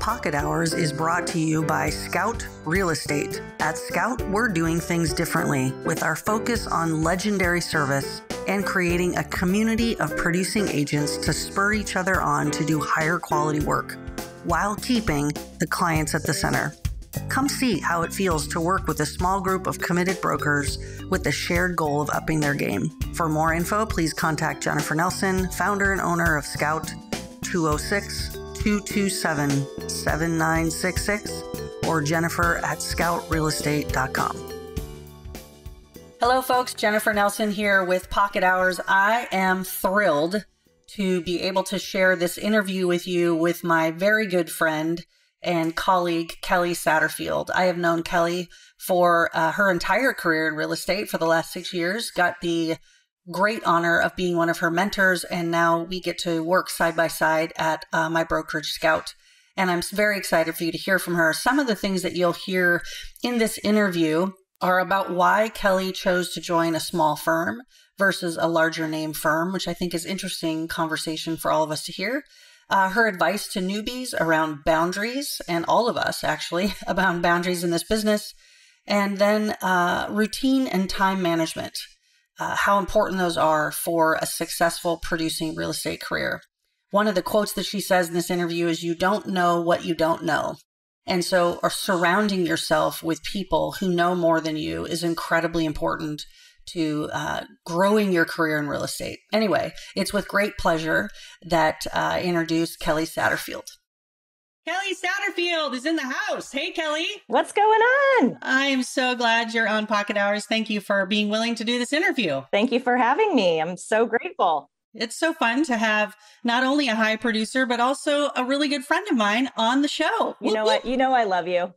Pocket Hours is brought to you by Scout Real Estate. At Scout, we're doing things differently with our focus on legendary service and creating a community of producing agents to spur each other on to do higher quality work while keeping the clients at the center. Come see how it feels to work with a small group of committed brokers with the shared goal of upping their game. For more info, please contact Jennifer Nelson, founder and owner of Scout, 206-227-7966, or jennifer@scoutrealestate.com. Hello, folks. Jennifer Nelson here with Pocket Hours. I am thrilled to be able to share this interview with you with my very good friend and colleague, Kelly Satterfield. I have known Kelly for her entire career in real estate for the last 6 years, got the great honor of being one of her mentors, and now we get to work side by side at my brokerage, Scout. And I'm very excited for you to hear from her. Some of the things that you'll hear in this interview are about why Kelly chose to join a small firm versus a larger name firm, which I think is interesting conversation for all of us to hear. Her advice to newbies around boundaries, and all of us actually, about boundaries in this business, and then routine and time management, how important those are for a successful producing real estate career. One of the quotes that she says in this interview is, "You don't know what you don't know." And so surrounding yourself with people who know more than you is incredibly important to growing your career in real estate. Anyway, it's with great pleasure that I introduce Kelly Satterfield. Kelly Satterfield is in the house. Hey, Kelly. What's going on? I'm so glad you're on Pocket Hours. Thank you for being willing to do this interview. Thank you for having me. I'm so grateful. It's so fun to have not only a high producer, but also a really good friend of mine on the show. You know what? You know I love you.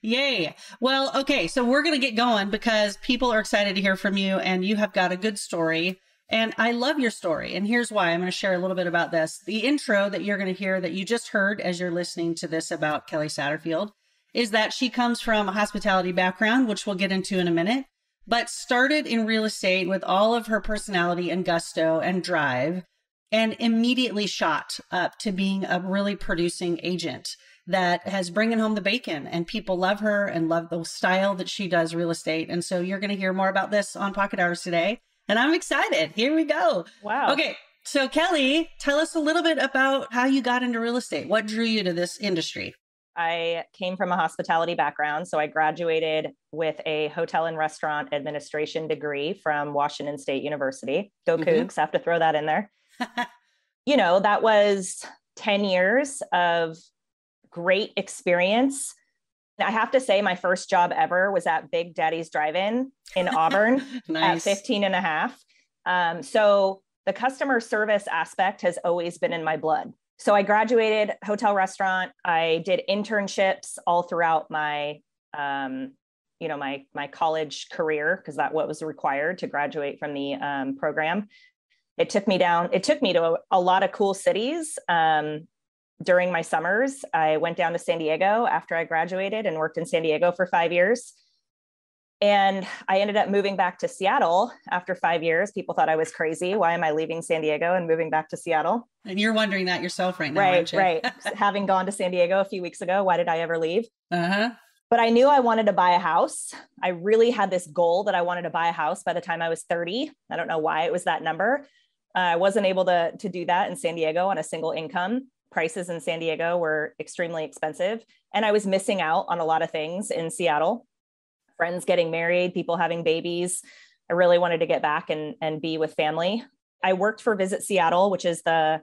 Yay. Well, okay. So we're going to get going because people are excited to hear from you and you have got a good story. And I love your story. And here's why. I'm going to share a little bit about this. The intro that you're going to hear that you just heard as you're listening to this about Kelly Satterfield is that she comes from a hospitality background, which we'll get into in a minute, but started in real estate with all of her personality and gusto and drive, and immediately shot up to being a really producing agent that has bringing home the bacon, and people love her and love the style that she does real estate. And so you're going to hear more about this on Pocket Hours today. And I'm excited. Here we go. Wow. Okay. So Kelly, tell us a little bit about how you got into real estate. What drew you to this industry? I came from a hospitality background. So I graduated with a hotel and restaurant administration degree from Washington State University. Go Cougs, have to throw that in there. That was 10 years of great experience. I have to say my first job ever was at Big Daddy's Drive-In in Auburn Nice. At 15 and a half. So the customer service aspect has always been in my blood. So I graduated hotel restaurant. I did internships all throughout my, my college career, because that's what was required to graduate from the program. It took me to a lot of cool cities. During my summers, I went down to San Diego after I graduated and worked in San Diego for 5 years. And I ended up moving back to Seattle after 5 years. People thought I was crazy. Why am I leaving San Diego and moving back to Seattle? And you're wondering that yourself right now, Right, aren't you? right. Having gone to San Diego a few weeks ago, why did I ever leave? Uh-huh. But I knew I wanted to buy a house. I really had this goal that I wanted to buy a house by the time I was 30. I don't know why it was that number. I wasn't able to do that in San Diego on a single income. Prices in San Diego were extremely expensive. And I was missing out on a lot of things in Seattle. Friends getting married, people having babies. I really wanted to get back and be with family. I worked for Visit Seattle, which is the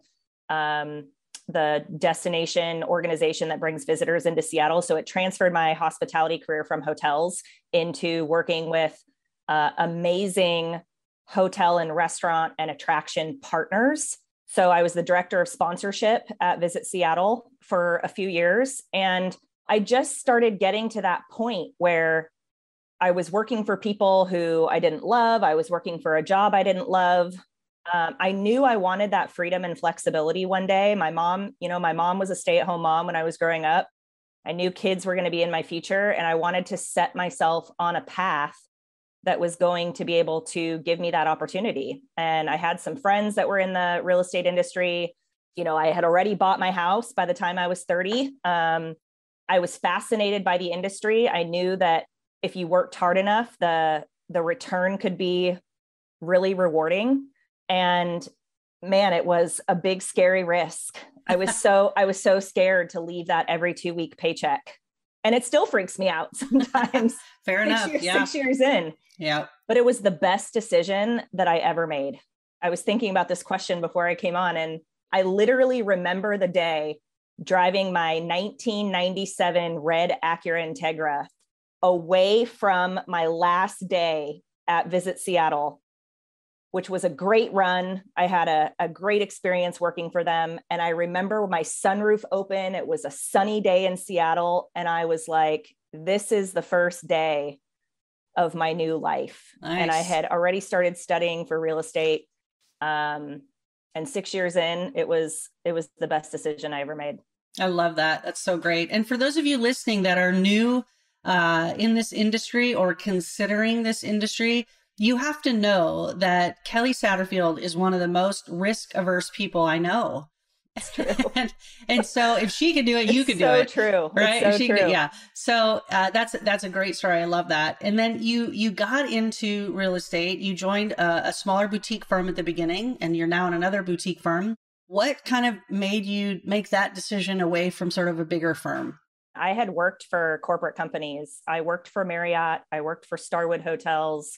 destination organization that brings visitors into Seattle. So it transferred my hospitality career from hotels into working with amazing hotel and restaurant and attraction partners. So I was the director of sponsorship at Visit Seattle for a few years. And I just started getting to that point where I was working for people who I didn't love. I was working for a job I didn't love. I knew I wanted that freedom and flexibility one day. My mom was a stay-at-home mom when I was growing up. I knew kids were going to be in my future, and I wanted to set myself on a path that was going to be able to give me that opportunity. And I had some friends that were in the real estate industry. I had already bought my house by the time I was 30. I was fascinated by the industry. I knew that if you worked hard enough, the return could be really rewarding. And man, it was a big, scary risk. I was so scared to leave that every 2-week paycheck. And it still freaks me out sometimes. Fair enough. 6 years in. Yeah. But it was the best decision that I ever made. I was thinking about this question before I came on, and I literally remember the day driving my 1997 red Acura Integra away from my last day at Visit Seattle, which was a great run. I had a great experience working for them. And I remember my sunroof open. It was a sunny day in Seattle. And I was like, this is the first day of my new life. Nice. And I had already started studying for real estate. And 6 years in, it was the best decision I ever made. I love that. That's so great. And for those of you listening that are new in this industry or considering this industry, you have to know that Kelly Satterfield is one of the most risk-averse people I know. It's true. and so if she could do it, you could do it. True. Right? It's so true. Yeah. So that's a great story. I love that. And then you got into real estate. You joined a smaller boutique firm at the beginning, and you're now in another boutique firm. What kind of made you make that decision away from sort of a bigger firm? I had worked for corporate companies. I worked for Marriott. I worked for Starwood Hotels.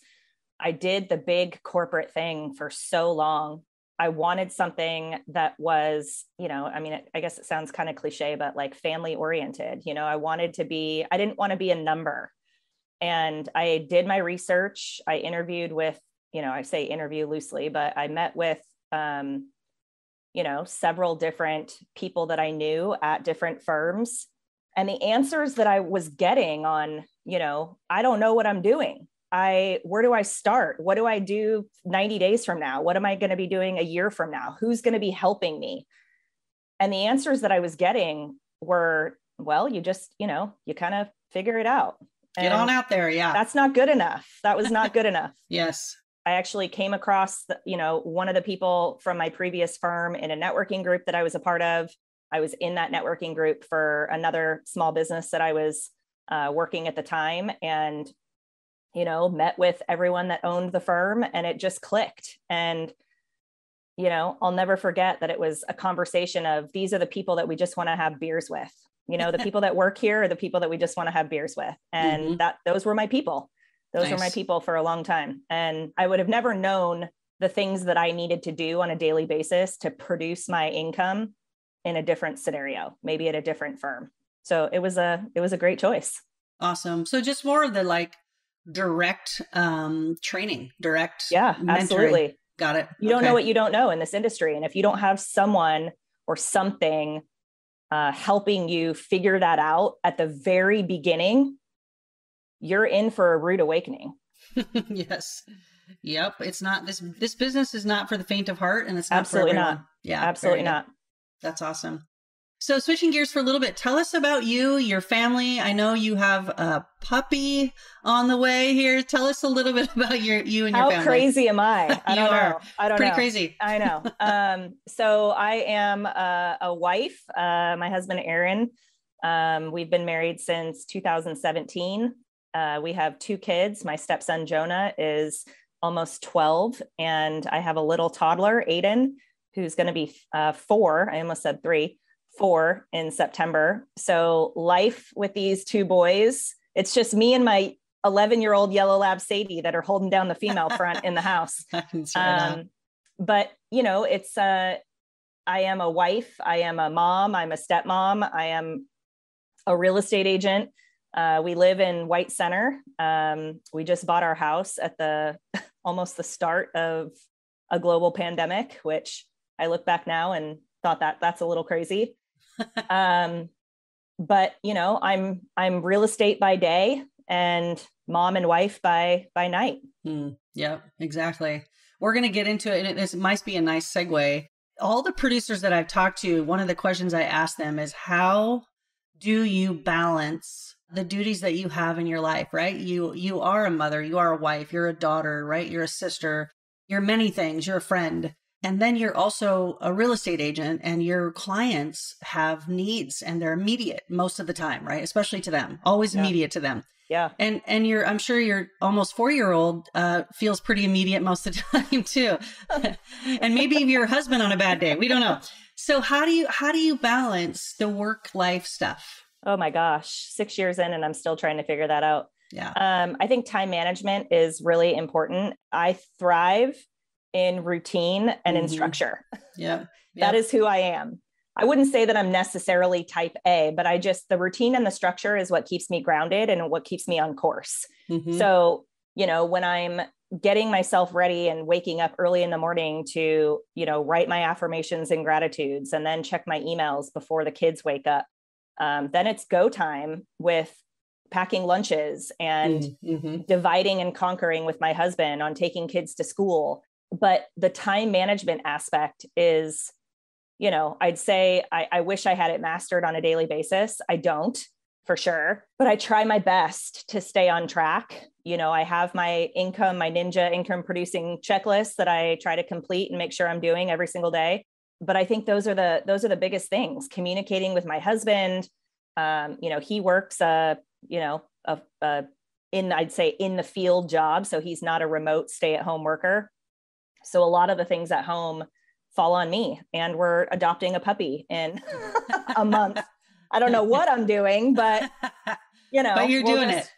I did the big corporate thing for so long. I wanted something that was, I guess it sounds kind of cliche, but like family oriented. I didn't want to be a number. And I did my research. I interviewed with, I say interview loosely, but I met with, several different people that I knew at different firms. And the answers that I was getting on, I don't know what I'm doing. Where do I start? What do I do 90 days from now? What am I going to be doing a year from now? Who's going to be helping me? And the answers that I was getting were, well, you just, you kind of figure it out. Get on out there. Yeah. That's not good enough. That was not good enough. Yes. I actually came across, one of the people from my previous firm in a networking group that I was a part of. I was in that networking group for another small business that I was working at the time, and met with everyone that owned the firm, and it just clicked. And, I'll never forget that it was a conversation of, these are the people that we just want to have beers with. The people that work here are the people that we just want to have beers with. And those were my people. Those were my people for a long time. And I would have never known the things that I needed to do on a daily basis to produce my income in a different scenario, maybe at a different firm. So it was a great choice. Awesome. So just more of the direct training, direct. Yeah, mentoring. absolutely. Got it. You don't know what you don't know in this industry. And if you don't have someone or something helping you figure that out at the very beginning, you're in for a rude awakening. Yes. Yep. It's not this business is not for the faint of heart, and it's not absolutely for everyone. not. Yeah. Absolutely not. That's awesome. So switching gears for a little bit, tell us about you, your family. I know you have a puppy on the way here. Tell us a little bit about you and your family. How crazy am I? I don't know. I don't know. Pretty crazy. I know. So I am a wife. My husband, Aaron, we've been married since 2017. We have 2 kids. My stepson, Jonah, is almost 12. And I have a little toddler, Aiden, who's going to be 4. I almost said 3. 4 in September. So life with these 2 boys, it's just me and my 11-year-old yellow lab Sadie that are holding down the female front in the house. But it's I am a wife, I am a mom, I'm a stepmom, I am a real estate agent. We live in White Center. We just bought our house at almost the start of a global pandemic, which I look back now and thought that's a little crazy. But I'm real estate by day and mom and wife by night. Yeah, exactly. We're going to get into it, and it might be a nice segue. All the producers that I've talked to, one of the questions I ask them is, how do you balance the duties that you have in your life, right? You are a mother, you are a wife, you're a daughter, right? You're a sister, you're many things, you're a friend. And then you're also a real estate agent, and your clients have needs, and they're immediate most of the time, right? Especially to them, always Yeah. immediate to them. Yeah. And I'm sure your almost 4-year-old feels pretty immediate most of the time too. And maybe your husband on a bad day, we don't know. So how do you balance the work-life stuff? Oh my gosh, 6 years in and I'm still trying to figure that out. Yeah. I think time management is really important. I thrive in routine and in structure. Yeah. That is who I am. I wouldn't say that I'm necessarily type A, but the routine and the structure is what keeps me grounded and what keeps me on course. So, when I'm getting myself ready and waking up early in the morning to, write my affirmations and gratitudes and then check my emails before the kids wake up, then it's go time with packing lunches and dividing and conquering with my husband on taking kids to school. But the time management aspect is, I'd say I wish I had it mastered on a daily basis. I don't, for sure, but I try my best to stay on track. I have my Ninja income producing checklist that I try to complete and make sure I'm doing every single day. But I think those are the biggest things. Communicating with my husband. He works, I'd say in the field job. So he's not a remote stay-at-home worker. So a lot of the things at home fall on me, and we're adopting a puppy in a month. I don't know what I'm doing, but but you're doing it.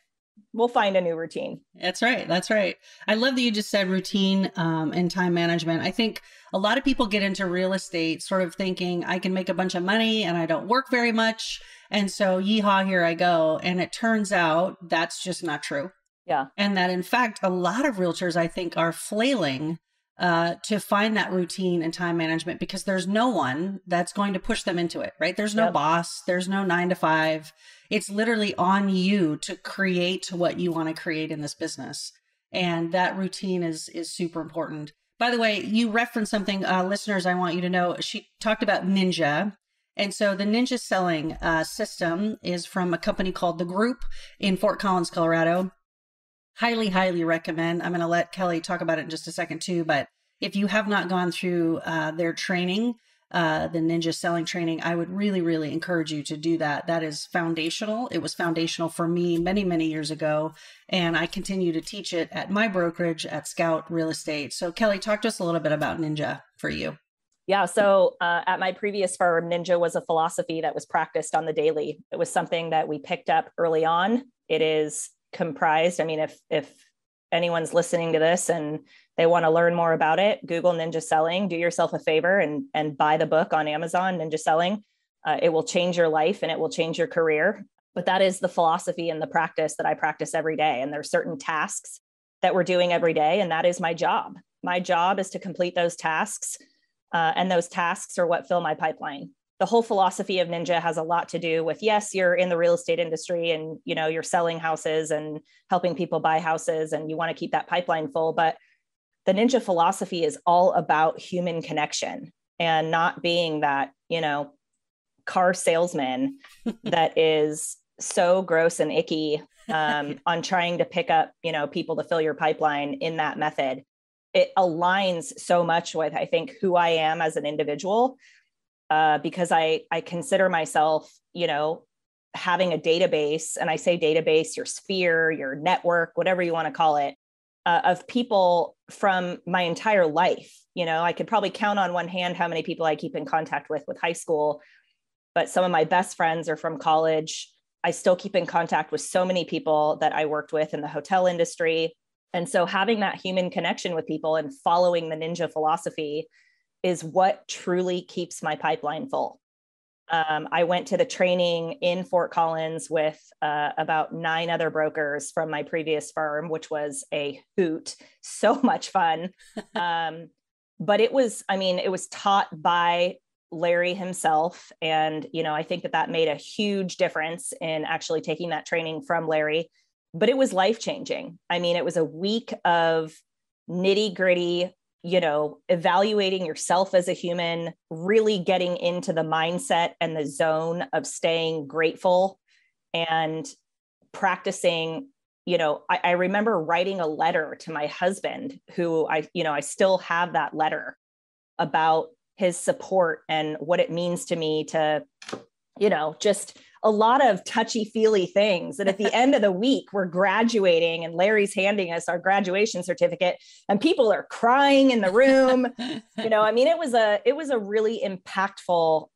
We'll find a new routine. That's right. That's right. I love that you just said routine and time management. I think a lot of people get into real estate sort of thinking I can make a bunch of money and I don't work very much. And so yeehaw, here I go. And it turns out that's just not true. Yeah. And that in fact, a lot of realtors, I think, are flailing to find that routine and time management because there's no one that's going to push them into it, right? There's no boss. There's no 9 to 5. It's literally on you to create what you want to create in this business. And that routine is super important. By the way, you referenced something, listeners, I want you to know. She talked about Ninja. And so the Ninja selling system is from a company called The Group in Fort Collins, Colorado. Highly, highly recommend. I'm going to let Kelly talk about it in just a second too. But if you have not gone through their training, the Ninja selling training, I would really, really encourage you to do that. That is foundational. It was foundational for me many, many years ago. And I continue to teach it at my brokerage at Scout Real Estate. So Kelly, talk to us a little bit about Ninja for you. Yeah. So at my previous firm, Ninja was a philosophy that was practiced on the daily. It was something that we picked up early on. It is comprised. I mean, if anyone's listening to this and they want to learn more about it, Google Ninja Selling, do yourself a favor and buy the book on Amazon, Ninja Selling. It will change your life and it will change your career. But that is the philosophy and the practice that I practice every day. And there's certain tasks that we're doing every day. And that is my job. My job is to complete those tasks. And those tasks are what fill my pipeline. The whole philosophy of Ninja has a lot to do with, yes, you're in the real estate industry and, you're selling houses and helping people buy houses and you want to keep that pipeline full. But the Ninja philosophy is all about human connection and not being that, car salesman that is so gross and icky on trying to pick up, people to fill your pipeline in that method. It aligns so much with, I think, who I am as an individual. Because I consider myself, having a database, and I say database, your sphere, your network, whatever you want to call it, of people from my entire life. I could probably count on one hand how many people I keep in contact with high school, but some of my best friends are from college. I still keep in contact with so many people that I worked with in the hotel industry. And so having that human connection with people and following the Ninja philosophy is what truly keeps my pipeline full. I went to the training in Fort Collins with about 9 other brokers from my previous firm, which was a hoot, so much fun. But it was taught by Larry himself. And, I think that made a huge difference in actually taking that training from Larry, but it was life-changing. It was a week of nitty-gritty, evaluating yourself as a human, really getting into the mindset and the zone of staying grateful and practicing. I remember writing a letter to my husband who I still have that letter about his support and what it means to me to, just a lot of touchy-feely things. And at the end of the week, we're graduating and Larry's handing us our graduation certificate and people are crying in the room. It was a really impactful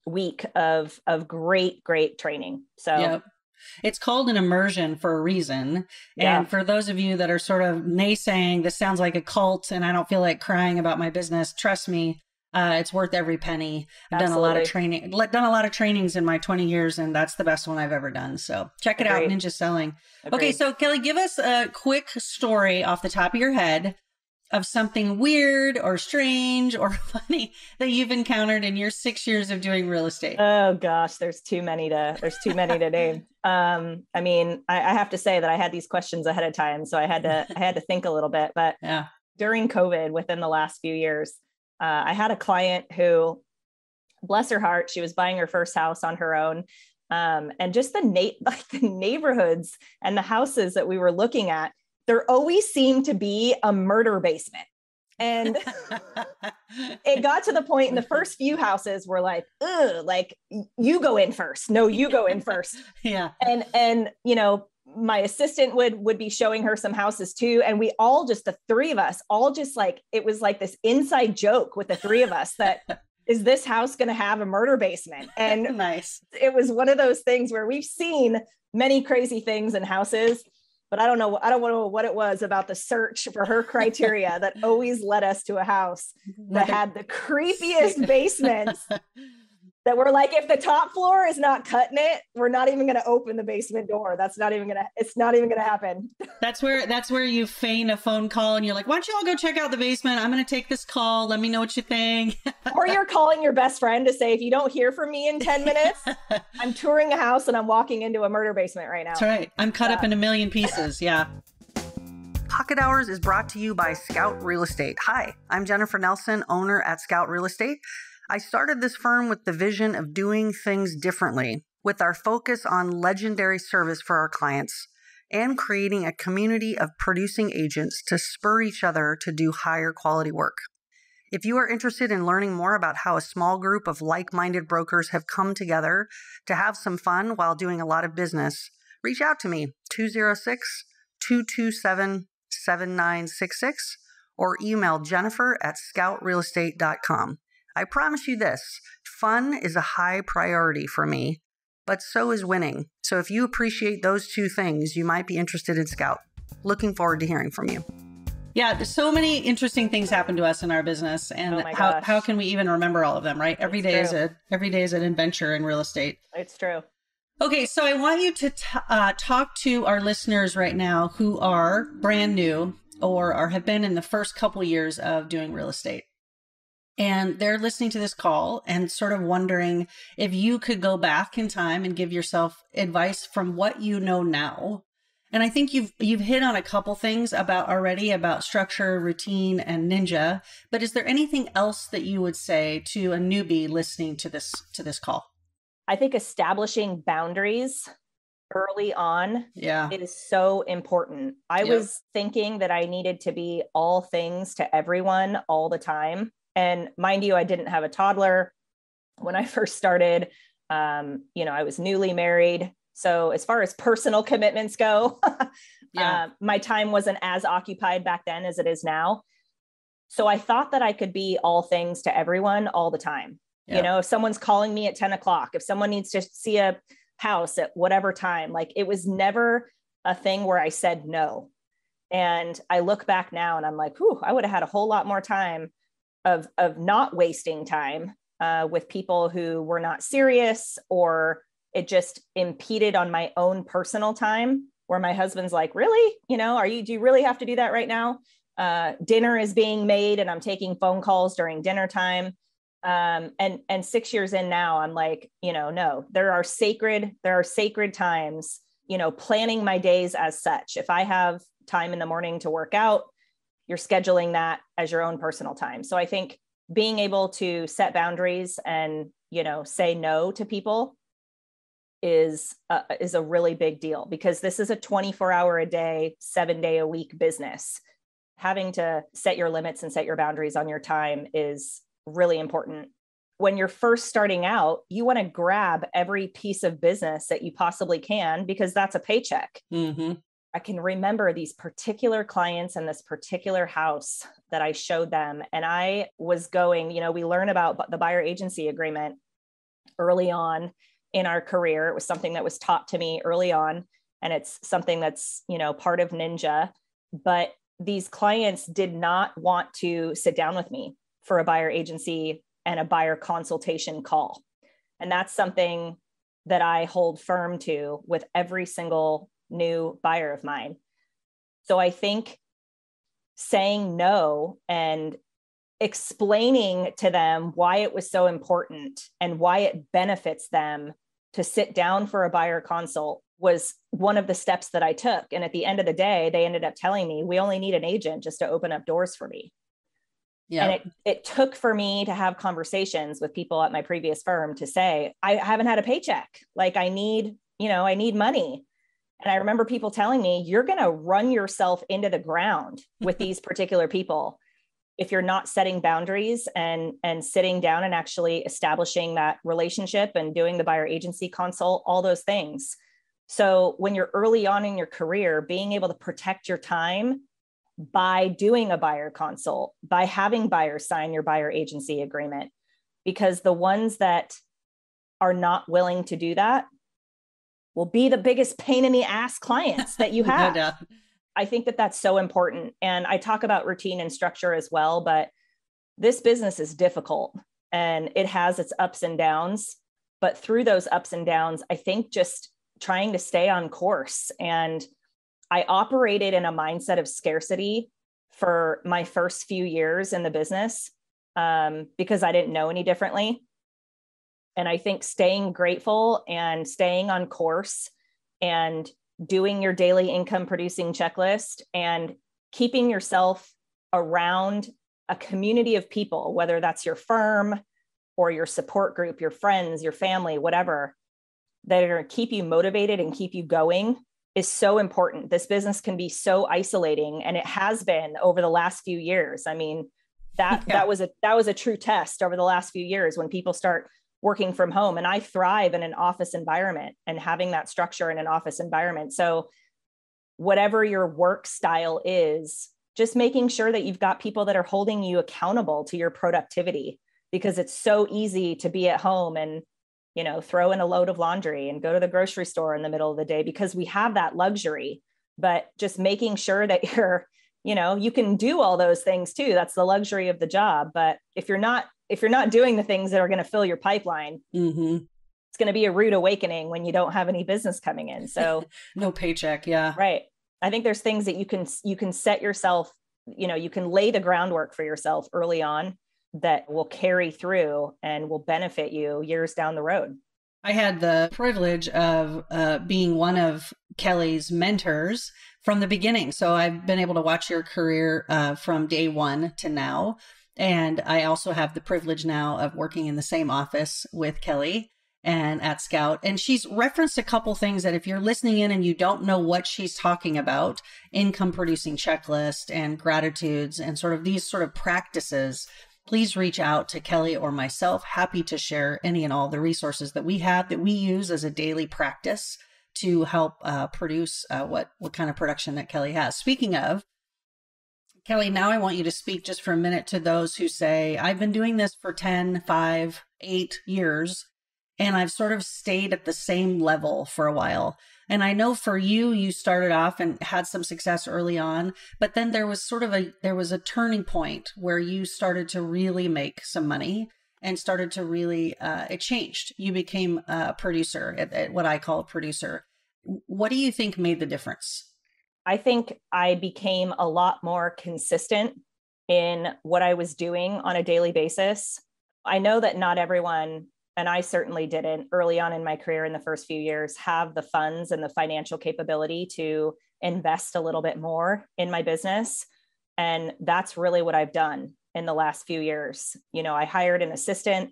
week of great training. So yep. It's called an immersion for a reason. And for those of you that are sort of naysaying, this sounds like a cult and I don't feel like crying about my business, trust me, it's worth every penny. I've done a lot of trainings in my 20 years, and that's the best one I've ever done. So check it out, Ninja Selling. Agreed. Okay, so Kelly, give us a quick story off the top of your head of something weird or strange or funny that you've encountered in your 6 years of doing real estate. Oh gosh, there's too many to name. I have to say that I had these questions ahead of time, so I had to think a little bit. But during COVID, within the last few years, I had a client who, bless her heart, she was buying her first house on her own. And just the neighborhoods and the houses that we were looking at, there always seemed to be a murder basement. And it got to the point in the first few houses were like, ugh, like you go in first. No, you go in first. Yeah. And my assistant would be showing her some houses too. And we all just, the three of us, all just like, it was like this inside joke with the three of us that is this house going to have a murder basement? And nice. It was one of those things where we've seen many crazy things in houses, but I don't know what it was about the search for her criteria that always led us to a house that had the creepiest basements that we're like, if the top floor is not cutting it, we're not even going to open the basement door. It's not even going to happen. That's where you feign a phone call and you're like, why don't you all go check out the basement? I'm going to take this call. Let me know what you think. Or you're calling your best friend to say, if you don't hear from me in 10 minutes, I'm touring a house and I'm walking into a murder basement right now. That's right. I'm cut up in a million pieces. Yeah. Pocket Hours is brought to you by Scout Real Estate. Hi, I'm Jennifer Nelson, owner at Scout Real Estate. I started this firm with the vision of doing things differently, with our focus on legendary service for our clients and creating a community of producing agents to spur each other to do higher quality work. If you are interested in learning more about how a small group of like-minded brokers have come together to have some fun while doing a lot of business, reach out to me, 206-227-7966, or email jennifer@scoutrealestate.com. I promise you this, fun is a high priority for me, but so is winning. So if you appreciate those two things, you might be interested in Scout. Looking forward to hearing from you. Yeah, there's so many interesting things happen to us in our business, and how can we even remember all of them, right? Every day is an adventure in real estate. It's true. Okay, so I want you to talk to our listeners right now who are brand new or have been in the first couple years of doing real estate. And they're listening to this call and sort of wondering if you could go back in time and give yourself advice from what you know now. And I think you've hit on a couple things about structure, routine, and ninja. But is there anything else that you would say to a newbie listening to this call? I think establishing boundaries early on is so important. I was thinking that I needed to be all things to everyone all the time. And mind you, I didn't have a toddler when I first started. I was newly married. So as far as personal commitments go, my time wasn't as occupied back then as it is now. So I thought that I could be all things to everyone all the time. Yeah. If someone's calling me at 10 o'clock, if someone needs to see a house at whatever time, like it was never a thing where I said no. And I look back now and I'm like, I would have had a whole lot more time of not wasting time with people who were not serious, or it just impeded on my own personal time, where my husband's like, really, do you really have to do that right now? Dinner is being made and I'm taking phone calls during dinner time. And 6 years in now, I'm like, no, there are sacred times, planning my days as such. If I have time in the morning to work out, you're scheduling that as your own personal time. So I think being able to set boundaries and, say no to people is a really big deal, because this is a 24-hour a day, 7-day a week business. having to set your limits and set your boundaries on your time is really important. When you're first starting out, you want to grab every piece of business that you possibly can because that's a paycheck. Mm-hmm. I can remember these particular clients and this particular house that I showed them. And I was going, we learn about the buyer agency agreement early on in our career. It was something that was taught to me early on. And it's something that's, part of Ninja. But these clients did not want to sit down with me for a buyer agency and a buyer consultation call. And that's something that I hold firm to with every single new buyer of mine. So I think saying no and explaining to them why it was so important and why it benefits them to sit down for a buyer consult was one of the steps that I took. And at the end of the day, they ended up telling me, we only need an agent just to open up doors for me. Yeah. And it took for me to have conversations with people at my previous firm to say, I haven't had a paycheck. Like I need money. And I remember people telling me, you're going to run yourself into the ground with these particular people if you're not setting boundaries and sitting down and actually establishing that relationship and doing the buyer agency consult, all those things. So when you're early on in your career, being able to protect your time by doing a buyer consult, by having buyers sign your buyer agency agreement, because the ones that are not willing to do that will be the biggest pain in the ass clients that you have. No doubt. I think that that's so important. And I talk about routine and structure as well, but this business is difficult and it has its ups and downs. But through those ups and downs, I think just trying to stay on course. And I operated in a mindset of scarcity for my first few years in the business because I didn't know any differently. And I think staying grateful and staying on course and doing your daily income producing checklist and keeping yourself around a community of people, whether that's your firm or your support group, your friends, your family, whatever, that are going to keep you motivated and keep you going is so important. This business can be so isolating, and it has been over the last few years. I mean, that was a true test over the last few years when people start working from home. And I thrive in an office environment and having that structure in an office environment. So whatever your work style is, just making sure that you've got people that are holding you accountable to your productivity, because it's so easy to be at home and, throw in a load of laundry and go to the grocery store in the middle of the day because we have that luxury. But just making sure that you can do all those things too. That's the luxury of the job. But if you're not doing the things that are going to fill your pipeline, it's going to be a rude awakening when you don't have any business coming in. So no paycheck. Yeah. Right. I think there's things that you can set yourself, you can lay the groundwork for yourself early on that will carry through and will benefit you years down the road. I had the privilege of being one of Kelly's mentors from the beginning. So I've been able to watch your career from day one to now. And I also have the privilege now of working in the same office with Kelly and at Scout. And she's referenced a couple things that if you're listening in and you don't know what she's talking about, income producing checklist and gratitudes and sort of these sort of practices, please reach out to Kelly or myself. Happy to share any and all the resources that we have that we use as a daily practice to help produce what kind of production that Kelly has. Speaking of, Kelly, now I want you to speak just for a minute to those who say, I've been doing this for 10, 5, 8 years, and I've sort of stayed at the same level for a while. And I know for you, you started off and had some success early on, but then there was a turning point where you started to really make some money and started to really, it changed. You became a producer, at what I call a producer. What do you think made the difference? I think I became a lot more consistent in what I was doing on a daily basis. I know that not everyone, and I certainly didn't early on in my career in the first few years, have the funds and the financial capability to invest a little bit more in my business. And that's really what I've done in the last few years. I hired an assistant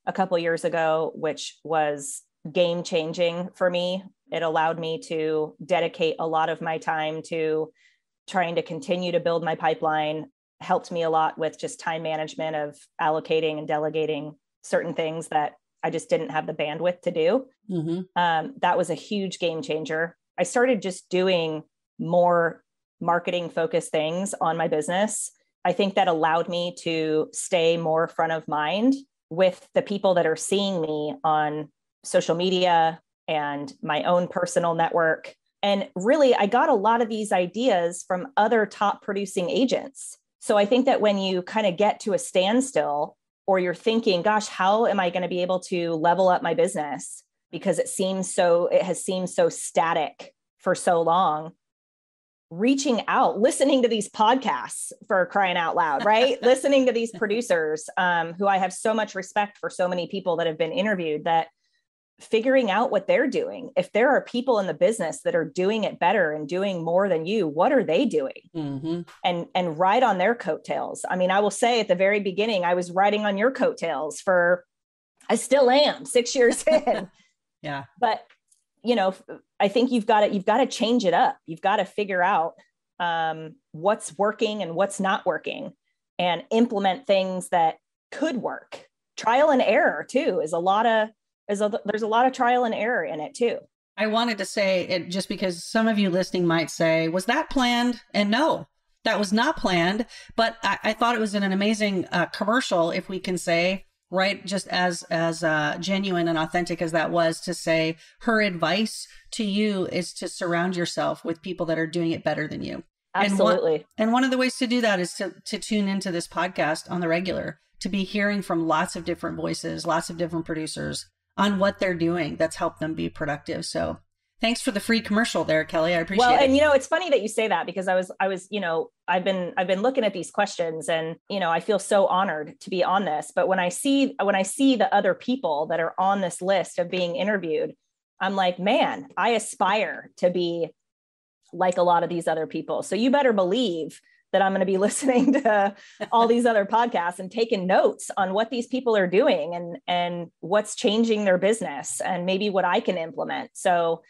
a couple of years ago, which was game changing for me. It allowed me to dedicate a lot of my time to trying to continue to build my pipeline helped me a lot with just time management of allocating and delegating certain things that I just didn't have the bandwidth to do. That was a huge game changer. I started just doing more marketing focused things on my business. I think that allowed me to stay more front of mind with the people that are seeing me on social media and my own personal network. And really, I got a lot of these ideas from other top producing agents. So I think that when you kind of get to a standstill, or you're thinking, gosh, how am I going to be able to level up my business? Because it has seemed so static for so long. Reaching out, listening to these podcasts, for crying out loud, right? Listening to these producers who I have so much respect for, so many people that have been interviewed, that figuring out what they're doing. If there are people in the business that are doing it better and doing more than you, what are they doing? And ride on their coattails. I mean, I will say at the very beginning, I was riding on your coattails I still am 6 years in. Yeah. But, I think you've got to change it up. You've got to figure out what's working and what's not working, and implement things that could work. Trial and error too there's a lot of trial and error in it too. I wanted to say it just because some of you listening might say, was that planned? And no, that was not planned. But I thought it was an amazing commercial, if we can say, right? Just as genuine and authentic as that was, to say her advice to you is to surround yourself with people that are doing it better than you. Absolutely. And one of the ways to do that is to tune into this podcast on the regular, to be hearing from lots of different voices, lots of different producers on what they're doing that's helped them be productive. So thanks for the free commercial there, Kelly. I appreciate it. Well, and it's funny that you say that, because I was, I've been looking at these questions, and, I feel so honored to be on this. But when I see the other people that are on this list of being interviewed, I'm like, man, I aspire to be like a lot of these other people. So you better believe that I'm going to be listening to all these other podcasts and taking notes on what these people are doing and what's changing their business, and maybe what I can implement. So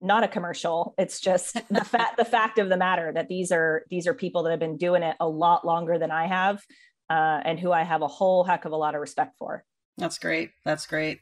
not a commercial. It's just the fact of the matter that these are people that have been doing it a lot longer than I have, and who I have a whole heck of a lot of respect for. That's great. That's great.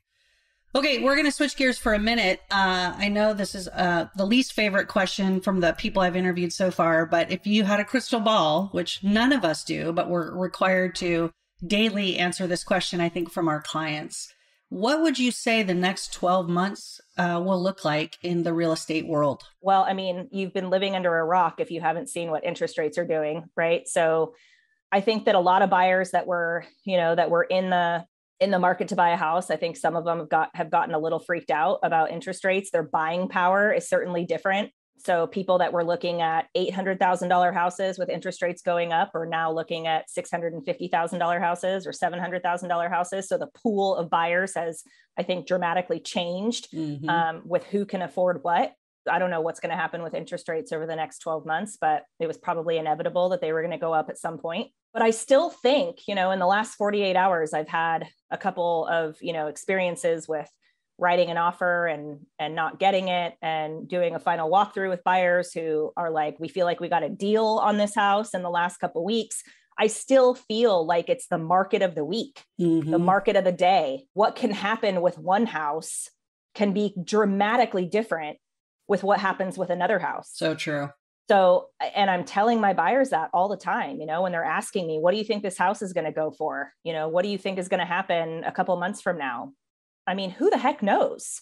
Okay, we're going to switch gears for a minute. I know this is the least favorite question from the people I've interviewed so far, but if you had a crystal ball, which none of us do, but we're required to daily answer this question, I think, from our clients, what would you say the next 12 months will look like in the real estate world? Well, I mean, you've been living under a rock if you haven't seen what interest rates are doing, right? So I think that a lot of buyers that were in the market to buy a house, I think some of them have gotten a little freaked out about interest rates. Their buying power is certainly different. So people that were looking at $800,000 houses with interest rates going up are now looking at $650,000 houses or $700,000 houses. So the pool of buyers has, I think, dramatically changed with who can afford what. I don't know what's going to happen with interest rates over the next 12 months, but it was probably inevitable that they were going to go up at some point. But I still think, in the last 48 hours, I've had a couple of, experiences with writing an offer and not getting it, and doing a final walkthrough with buyers who are like, we feel like we got a deal on this house in the last couple of weeks. I still feel like it's the market of the week, the market of the day. What can happen with one house can be dramatically different with what happens with another house. So true. So, and I'm telling my buyers that all the time, when they're asking me, what do you think this house is going to go for? What do you think is going to happen a couple months from now? I mean, who the heck knows?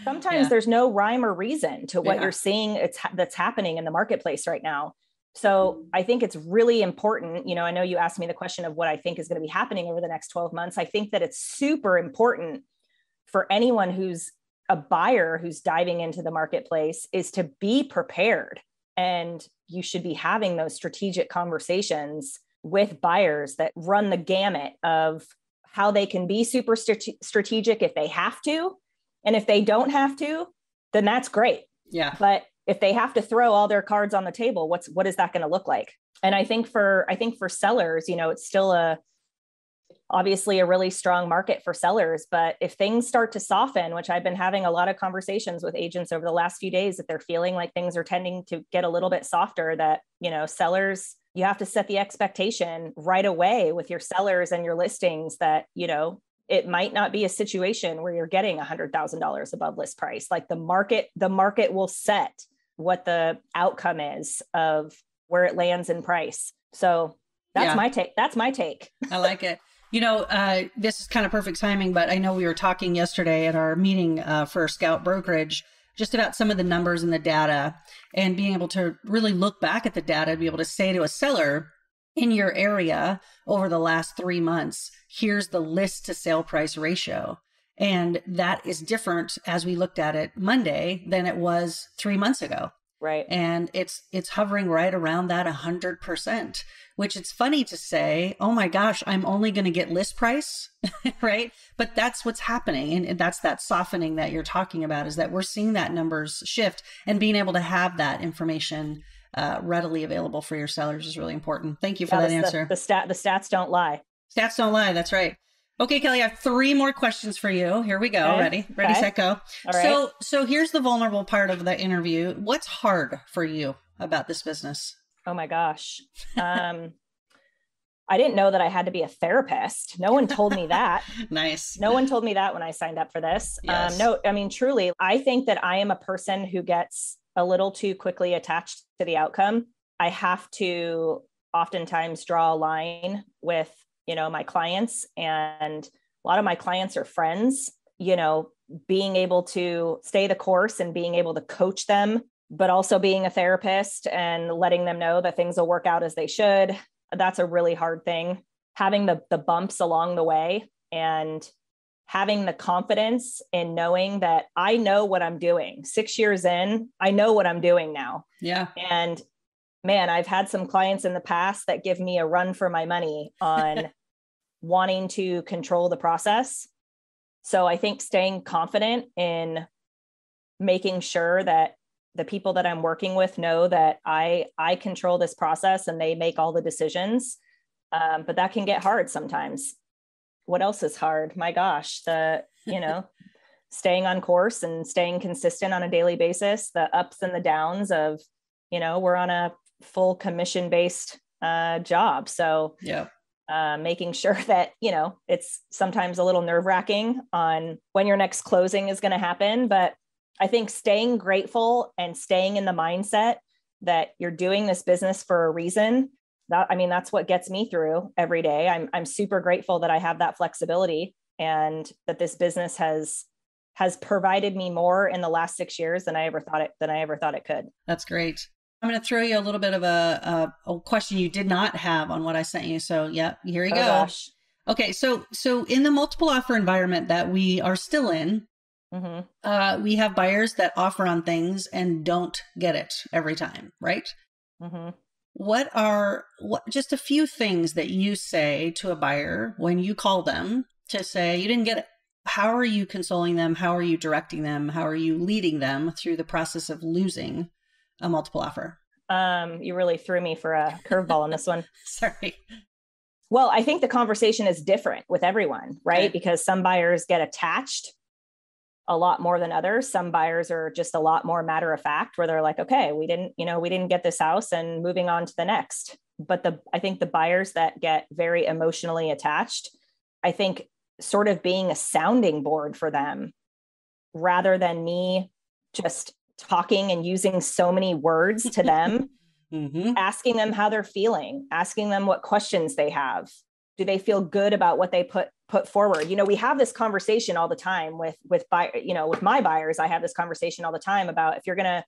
Sometimes there's no rhyme or reason to what you're seeing that's happening in the marketplace right now. So I think it's really important. I know you asked me the question of what I think is going to be happening over the next 12 months. I think that it's super important for anyone who's a buyer who's diving into the marketplace is to be prepared. And you should be having those strategic conversations with buyers that run the gamut of how they can be super strategic if they have to. And if they don't have to, then that's great. Yeah. But if they have to throw all their cards on the table, what is that going to look like? And I think for sellers, it's still a obviously a really strong market for sellers. But if things start to soften, which I've been having a lot of conversations with agents over the last few days, that they're feeling like things are tending to get a little bit softer, that, sellers, you have to set the expectation right away with your sellers and your listings that, it might not be a situation where you're getting $100,000 above list price. Like the market will set what the outcome is of where it lands in price. So that's my take. That's my take. I like it. This is kind of perfect timing, but I know we were talking yesterday at our meeting for Scout Brokerage just about some of the numbers and the data, and being able to really look back at the data, be able to say to a seller in your area over the last 3 months, here's the list to sale price ratio. And that is different as we looked at it Monday than it was 3 months ago. Right. And it's hovering right around that 100%, which it's funny to say, oh my gosh, I'm only going to get list price, right? But that's what's happening. And that's that softening that you're talking about, is that we're seeing that numbers shift, and being able to have that information readily available for your sellers is really important. Thank you for that answer. The stats don't lie. Stats don't lie. That's right. Okay, Kelly, I have 3 more questions for you. Here we go. Okay. Ready, set, go. All right. So here's the vulnerable part of the interview. What's hard for you about this business? Oh my gosh. I didn't know that I had to be a therapist. No one told me that. Nice. No one told me that when I signed up for this. Yes. No, I mean, truly, I think that I am a person who gets a little too quickly attached to the outcome. I have to oftentimes draw a line with my clients, and a lot of my clients are friends, being able to stay the course and being able to coach them, but also being a therapist and letting them know that things will work out as they should. That's a really hard thing. Having the bumps along the way, and having the confidence in knowing that I know what I'm doing. 6 years in, I know what I'm doing now. Yeah. And man, I've had some clients in the past that give me a run for my money on wanting to control the process. So I think staying confident in making sure that the people that I'm working with know that I control this process and they make all the decisions. But that can get hard sometimes. What else is hard? My gosh, staying on course and staying consistent on a daily basis, the ups and the downs of, we're on a full commission-based job. So yeah. Making sure that, it's sometimes a little nerve-wracking on when your next closing is going to happen. But I think staying grateful and staying in the mindset that you're doing this business for a reason, that's what gets me through every day. I'm super grateful that I have that flexibility, and that this business has provided me more in the last 6 years than I ever thought it could. That's great. I'm going to throw you a little bit of a question you did not have on what I sent you. So yeah, here you go. Gosh. Okay. So in the multiple offer environment that we are still in, mm-hmm. We have buyers that offer on things and don't get it every time, right? Mm-hmm. What are just a few things that you say to a buyer when you call them to say you didn't get it? How are you consoling them? How are you directing them? How are you leading them through the process of losing a multiple offer? You really threw me for a curveball on this one. Sorry. Well, I think the conversation is different with everyone, right? Okay. Because some buyers get attached a lot more than others. Some buyers are just a lot more matter of fact, where they're like, okay, we didn't get this house, and moving on to the next. But I think the buyers that get very emotionally attached, I think sort of being a sounding board for them, rather than me just talking and using so many words to them, mm-hmm. asking them how they're feeling, asking them what questions they have. Do they feel good about what they put forward? We have this conversation all the time with my buyers. I have this conversation all the time about if you're going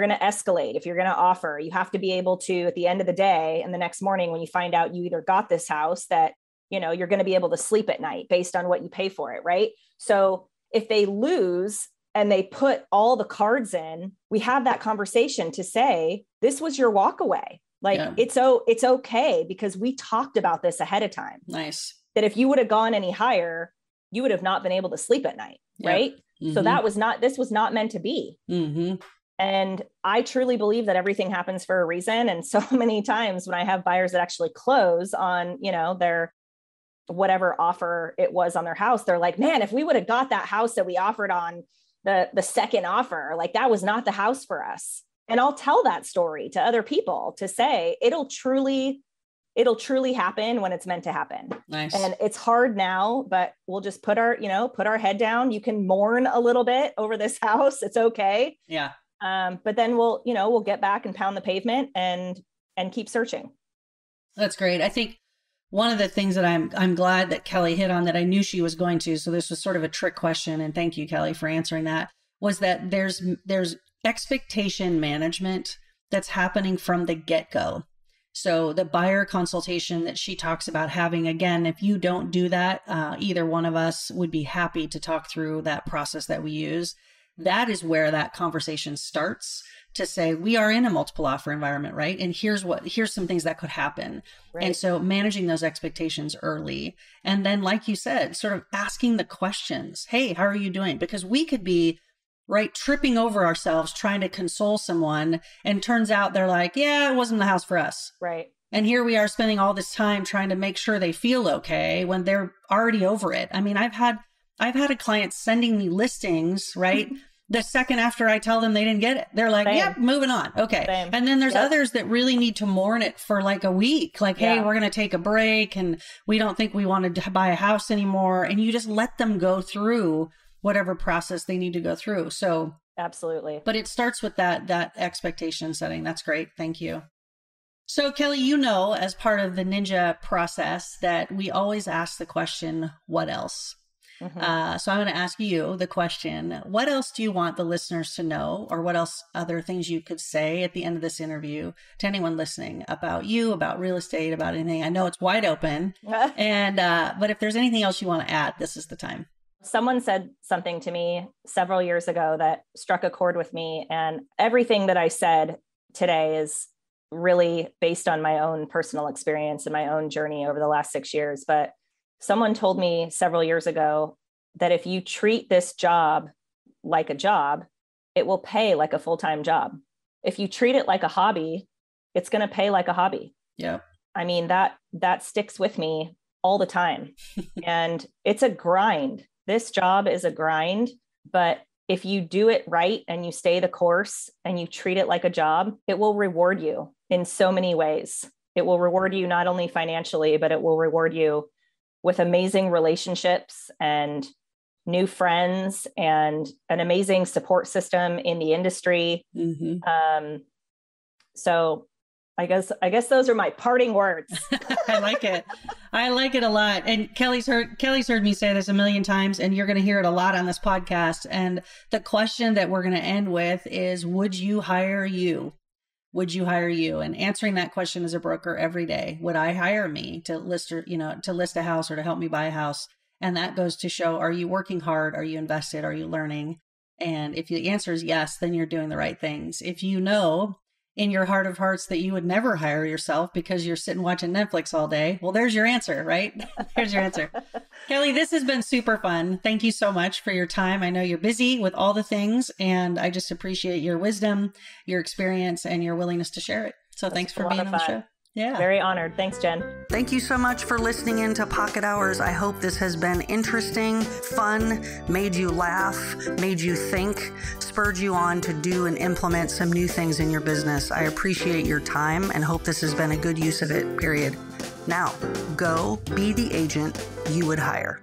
to escalate, if you're going to offer, you have to be able to, at the end of the day and the next morning, when you find out you either got this house, that, you're going to be able to sleep at night based on what you pay for it. Right. So if they lose and they put all the cards in, we have that conversation to say, this was your walk away. Like, yeah. It's okay, because we talked about this ahead of time. Nice. That if you would have gone any higher, you would have not been able to sleep at night. Yep. Right. Mm-hmm. So this was not meant to be. Mm-hmm. And I truly believe that everything happens for a reason. And so many times when I have buyers that actually close on, whatever offer it was on their house, they're like, man, if we would have got that house that we offered on the second offer, like that was not the house for us. And I'll tell that story to other people to say it'll truly happen when it's meant to happen. Nice. And it's hard now, but we'll just put our head down. You can mourn a little bit over this house. It's okay. Yeah. But then we'll get back and pound the pavement and keep searching. That's great. I think one of the things that I'm glad that Kelly hit on that I knew she was going to, so this was sort of a trick question, and thank you, Kelly, for answering that, was that there's expectation management that's happening from the get-go. So the buyer consultation that she talks about having, again, if you don't do that, either one of us would be happy to talk through that process that we use. That is where that conversation starts to say, we are in a multiple offer environment, right? And here's some things that could happen. Right. And so managing those expectations early. And then, like you said, sort of asking the questions. Hey, how are you doing? Because we could be tripping over ourselves trying to console someone. And turns out they're like, yeah, it wasn't the house for us. Right. And here we are spending all this time trying to make sure they feel okay when they're already over it. I mean, I've had a client sending me listings, right? The second after I tell them they didn't get it, they're like, yep, moving on. Okay. Same. And then there's others that really need to mourn it for like a week. Like, hey, we're going to take a break and we don't think we want to buy a house anymore. And you just let them go through whatever process they need to go through. So absolutely. But it starts with that expectation setting. That's great. Thank you. So Kelly, as part of the Ninja process that we always ask the question, what else? Mm-hmm. So I'm going to ask you the question, what else do you want the listeners to know, or what else other things you could say at the end of this interview to anyone listening about you, about real estate, about anything? I know it's wide open. But if there's anything else you want to add, this is the time. Someone said something to me several years ago that struck a chord with me. And everything that I said today is really based on my own personal experience and my own journey over the last 6 years. But someone told me several years ago that if you treat this job like a job, it will pay like a full-time job. If you treat it like a hobby, it's going to pay like a hobby. Yeah. I mean, that sticks with me all the time. And it's a grind. This job is a grind, but if you do it right and you stay the course and you treat it like a job, it will reward you in so many ways. It will reward you not only financially, but it will reward you with amazing relationships and new friends and an amazing support system in the industry. Mm-hmm. So I guess those are my parting words. I like it. I like it a lot. And Kelly's heard me say this a million times, and you're going to hear it a lot on this podcast. And the question that we're going to end with is, would you hire you? Would you hire you? And answering that question as a broker every day, would I hire me to list a house or to help me buy a house? And that goes to show, are you working hard? Are you invested? Are you learning? And if the answer is yes, then you're doing the right things. If you know in your heart of hearts that you would never hire yourself because you're sitting watching Netflix all day, well, there's your answer, right? There's your answer. Kelly, this has been super fun. Thank you so much for your time. I know you're busy with all the things, and I just appreciate your wisdom, your experience, and your willingness to share it. So thanks for being on the show. Yeah. Very honored. Thanks, Jen. Thank you so much for listening into Pocket Hours. I hope this has been interesting, fun, made you laugh, made you think, spurred you on to do and implement some new things in your business. I appreciate your time and hope this has been a good use of it, period. Now, go be the agent you would hire.